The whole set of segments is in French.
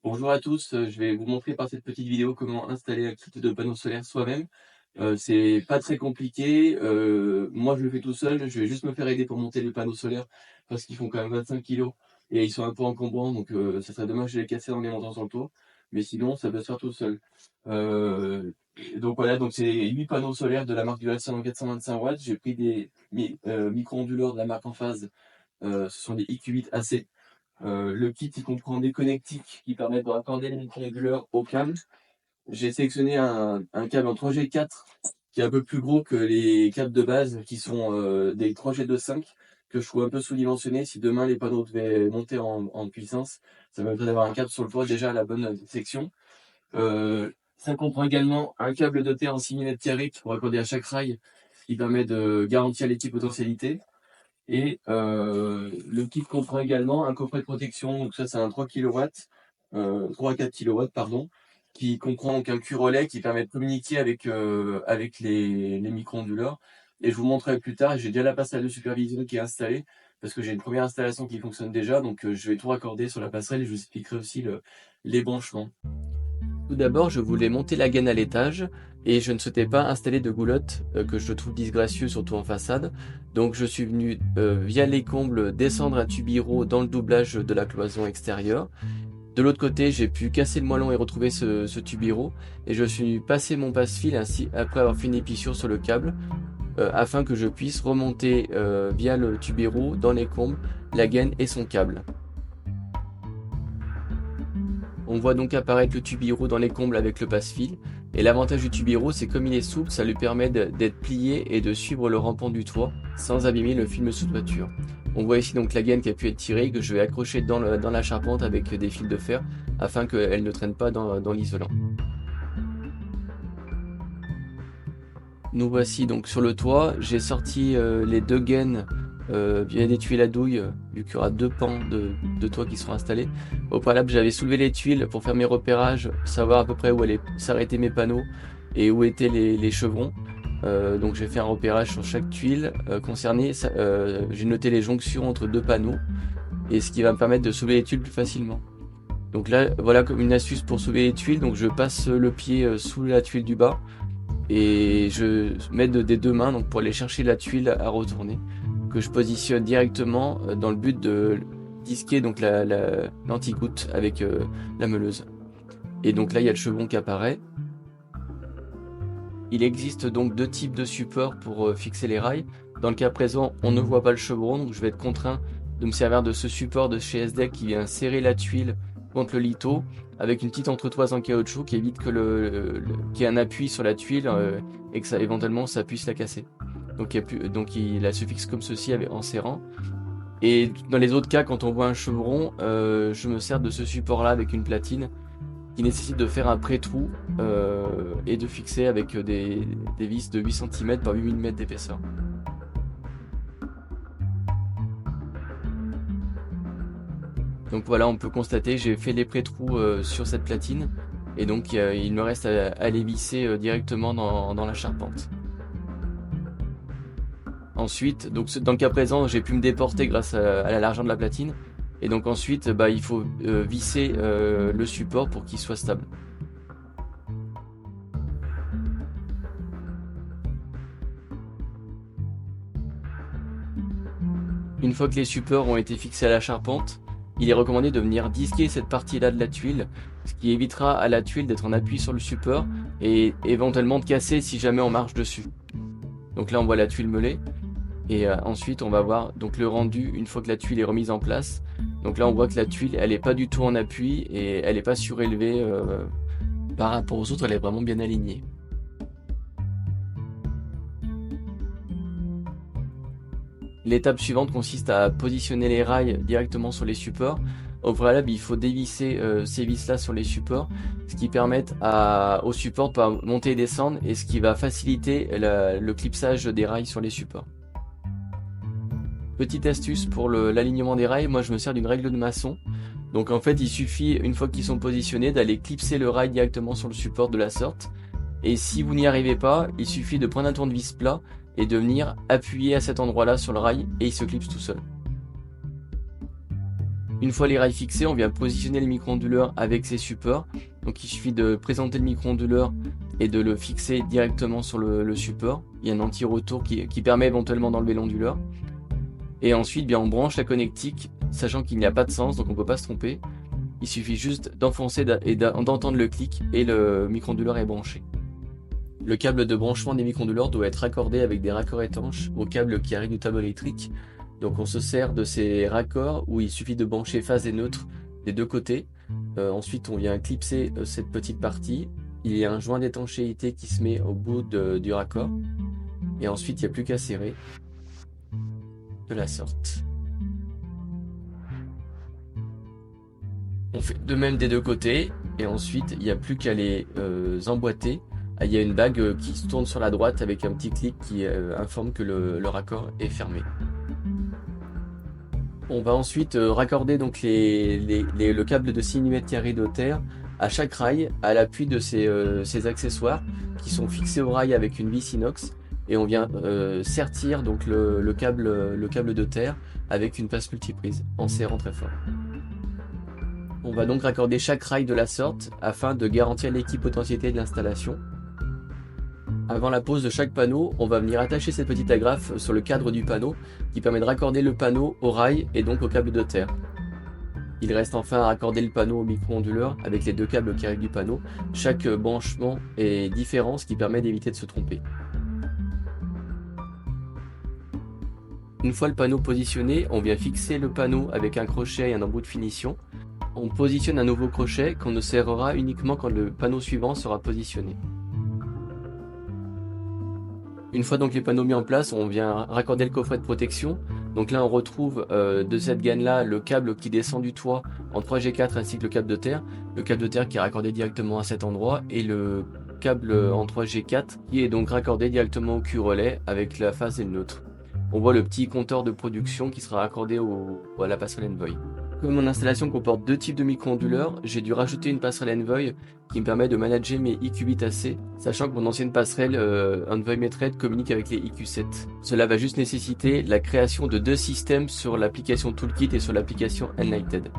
Bonjour à tous, je vais vous montrer par cette petite vidéo comment installer un kit de panneaux solaires soi-même. C'est pas très compliqué, moi je le fais tout seul, je vais juste me faire aider pour monter les panneaux solaires parce qu'ils font quand même 25 kilos et ils sont un peu encombrants donc ça serait dommage de les casser en les montant sur le toit. Mais sinon ça peut se faire tout seul. Heu, donc voilà, donc c'est 8 panneaux solaires de la marque Duracell en 425 watts. J'ai pris des micro-onduleurs de la marque Enphase, ce sont des IQ8 AC. Le kit, il comprend des connectiques qui permettent de raccorder les micro-réguleurs au câble. J'ai sélectionné un câble en 3G4 qui est un peu plus gros que les câbles de base qui sont des 3G2.5 que je trouve un peu sous-dimensionné. Si demain les panneaux devaient monter en puissance, ça me permettrait d'avoir un câble sur le toit déjà à la bonne section. Ça comprend également un câble doté en 6 mm² pour raccorder à chaque rail, qui permet de garantir l'équipotentialité. Et le kit comprend également un coffret de protection, donc ça c'est un 3 kW, 3 à 4 kW pardon, qui comprend donc un cuir-relais qui permet de communiquer avec les micro-onduleurs. Et je vous montrerai plus tard, j'ai déjà la passerelle de supervision qui est installée, parce que j'ai une première installation qui fonctionne déjà, donc je vais tout raccorder sur la passerelle et je vous expliquerai aussi les branchements. Tout d'abord, je voulais monter la gaine à l'étage et je ne souhaitais pas installer de goulotte que je trouve disgracieux, surtout en façade. Donc je suis venu via les combles descendre un tubiro dans le doublage de la cloison extérieure. De l'autre côté, j'ai pu casser le moellon et retrouver ce tubiro et je suis venu passer mon passe-fil ainsi après avoir fait une épissure sur le câble afin que je puisse remonter via le tubiro dans les combles la gaine et son câble. On voit donc apparaître le tubiro dans les combles avec le passe-fil. Et l'avantage du tubiro, c'est comme il est souple, ça lui permet d'être plié et de suivre le rampant du toit sans abîmer le film sous toiture. On voit ici donc la gaine qui a pu être tirée, que je vais accrocher dans la charpente avec des fils de fer afin qu'elle ne traîne pas dans l'isolant. Nous voici donc sur le toit. J'ai sorti les deux gaines via des tuiles à douille, vu qu'il y aura deux pans de toit qui seront installés. Au préalable, j'avais soulevé les tuiles pour faire mes repérages, savoir à peu près où allaient s'arrêter mes panneaux et où étaient les chevrons. Donc j'ai fait un repérage sur chaque tuile concernée. J'ai noté les jonctions entre deux panneaux et ce qui va me permettre de soulever les tuiles plus facilement. Donc là, voilà comme une astuce pour soulever les tuiles. Donc je passe le pied sous la tuile du bas et je mets des deux mains donc pour aller chercher la tuile à retourner, que je positionne directement dans le but de disquer donc l'anti-goutte avec la meuleuse. Et donc là il y a le chevron qui apparaît. Il existe donc deux types de supports pour fixer les rails. Dans le cas présent, on ne voit pas le chevron, donc je vais être contraint de me servir de ce support de chez SDEC qui vient serrer la tuile contre le lito avec une petite entretoise en caoutchouc qui évite qu'il y ait un appui sur la tuile et que ça éventuellement ça puisse la casser. Donc il se fixe comme ceci en serrant. Et dans les autres cas, quand on voit un chevron, je me sers de ce support là avec une platine qui nécessite de faire un pré-trou et de fixer avec des vis de 8 cm par 8 mm d'épaisseur. Donc voilà, on peut constater, j'ai fait les pré-trous sur cette platine et donc il me reste à les visser directement dans la charpente. Ensuite, donc dans le cas présent, j'ai pu me déporter grâce à la largeur de la platine. Et donc ensuite, il faut visser le support pour qu'il soit stable. Une fois que les supports ont été fixés à la charpente, il est recommandé de venir disquer cette partie-là de la tuile, ce qui évitera à la tuile d'être en appui sur le support et éventuellement de casser si jamais on marche dessus. Donc là on voit la tuile meulée. Et ensuite on va voir donc le rendu une fois que la tuile est remise en place. Donc là on voit que la tuile elle est pas du tout en appui et elle est pas surélevée par rapport aux autres, elle est vraiment bien alignée. L'étape suivante consiste à positionner les rails directement sur les supports. Au préalable, il faut dévisser ces vis-là sur les supports, ce qui permet aux supports de pouvoir monter et descendre et ce qui va faciliter le clipsage des rails sur les supports. Petite astuce pour l'alignement des rails, moi je me sers d'une règle de maçon. Donc en fait il suffit, une fois qu'ils sont positionnés, d'aller clipser le rail directement sur le support de la sorte. Et si vous n'y arrivez pas, il suffit de prendre un tournevis plat et de venir appuyer à cet endroit là sur le rail et il se clipse tout seul. Une fois les rails fixés, on vient positionner le micro-onduleur avec ses supports. Donc il suffit de présenter le micro-onduleur et de le fixer directement sur le support. Il y a un anti-retour qui permet éventuellement d'enlever l'onduleur. Et ensuite, bien, on branche la connectique, sachant qu'il n'y a pas de sens, donc on ne peut pas se tromper. Il suffit juste d'enfoncer et d'entendre le clic et le micro-onduleur est branché. Le câble de branchement des micro-onduleurs doit être raccordé avec des raccords étanches au câble qui arrive du tableau électrique. Donc on se sert de ces raccords où il suffit de brancher phase et neutre des deux côtés. Ensuite on vient clipser cette petite partie. Il y a un joint d'étanchéité qui se met au bout du raccord. Et ensuite il n'y a plus qu'à serrer de la sorte. On fait de même des deux côtés. Et ensuite il n'y a plus qu'à les emboîter. Il y a une bague qui se tourne sur la droite avec un petit clic qui informe que le raccord est fermé. On va ensuite raccorder donc le câble de 6 mm de terre à chaque rail à l'appui de ces accessoires qui sont fixés au rail avec une vis inox et on vient sertir donc le câble de terre avec une passe multiprise en serrant très fort. On va donc raccorder chaque rail de la sorte afin de garantir l'équipotentialité de l'installation. Avant la pose de chaque panneau, on va venir attacher cette petite agrafe sur le cadre du panneau qui permet de raccorder le panneau au rail et donc au câble de terre. Il reste enfin à raccorder le panneau au micro-onduleur avec les deux câbles qui arrivent du panneau. Chaque branchement est différent, ce qui permet d'éviter de se tromper. Une fois le panneau positionné, on vient fixer le panneau avec un crochet et un embout de finition. On positionne un nouveau crochet qu'on ne serrera uniquement quand le panneau suivant sera positionné. Une fois donc les panneaux mis en place, on vient raccorder le coffret de protection. Donc là on retrouve de cette gaine là le câble qui descend du toit en 3G4 ainsi que le câble de terre. Le câble de terre qui est raccordé directement à cet endroit et le câble en 3G4 qui est donc raccordé directement au cul relais avec la phase et le neutre. On voit le petit compteur de production qui sera raccordé à la passerelle Envoy. Comme mon installation comporte deux types de micro-onduleurs, j'ai dû rajouter une passerelle Envoy qui me permet de manager mes IQ8AC, sachant que mon ancienne passerelle Envoy Methread communique avec les IQ7. Cela va juste nécessiter la création de deux systèmes sur l'application Toolkit et sur l'application Enlighted.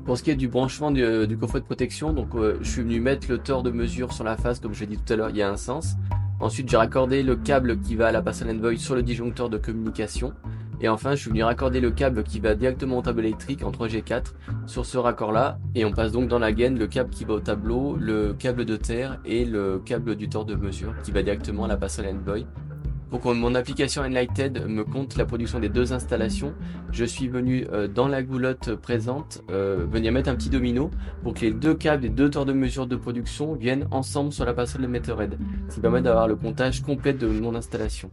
Pour ce qui est du branchement du coffret de protection, donc je suis venu mettre le tore de mesure sur la face, comme je l'ai dit tout à l'heure, il y a un sens. Ensuite, j'ai raccordé le câble qui va à la passerelle Envoy sur le disjoncteur de communication. Et enfin, je suis venu raccorder le câble qui va directement au tableau électrique en 3G4 sur ce raccord-là. Et on passe donc dans la gaine le câble qui va au tableau, le câble de terre et le câble du tore de mesure qui va directement à la passerelle Envoy. Pour que mon application Enlighted me compte la production des deux installations, je suis venu dans la goulotte présente venir mettre un petit domino pour que les deux câbles et deux tores de mesure de production viennent ensemble sur la passerelle de Methread, ce qui permet d'avoir le comptage complet de mon installation.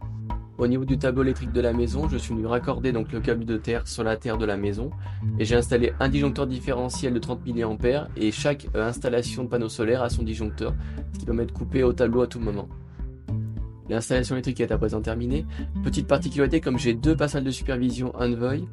Au niveau du tableau électrique de la maison, je suis venu raccorder donc le câble de terre sur la terre de la maison et j'ai installé un disjoncteur différentiel de 30 mA et chaque installation de panneau solaire a son disjoncteur, ce qui permet de couper au tableau à tout moment. L'installation électrique est à présent terminée. Petite particularité, comme j'ai deux passerelles de supervision Envoy,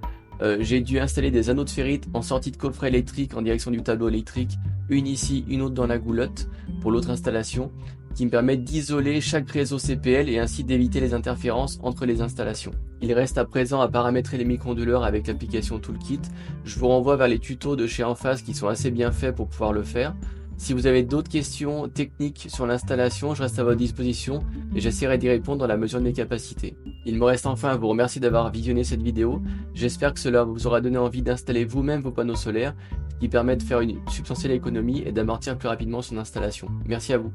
j'ai dû installer des anneaux de ferrite en sortie de coffret électrique en direction du tableau électrique, une ici, une autre dans la goulotte pour l'autre installation, qui me permet d'isoler chaque réseau CPL et ainsi d'éviter les interférences entre les installations. Il reste à présent à paramétrer les micro-onduleurs avec l'application Toolkit. Je vous renvoie vers les tutos de chez Enphase qui sont assez bien faits pour pouvoir le faire. Si vous avez d'autres questions techniques sur l'installation, je reste à votre disposition et j'essaierai d'y répondre dans la mesure de mes capacités. Il me reste enfin à vous remercier d'avoir visionné cette vidéo. J'espère que cela vous aura donné envie d'installer vous-même vos panneaux solaires, ce qui permet de faire une substantielle économie et d'amortir plus rapidement son installation. Merci à vous.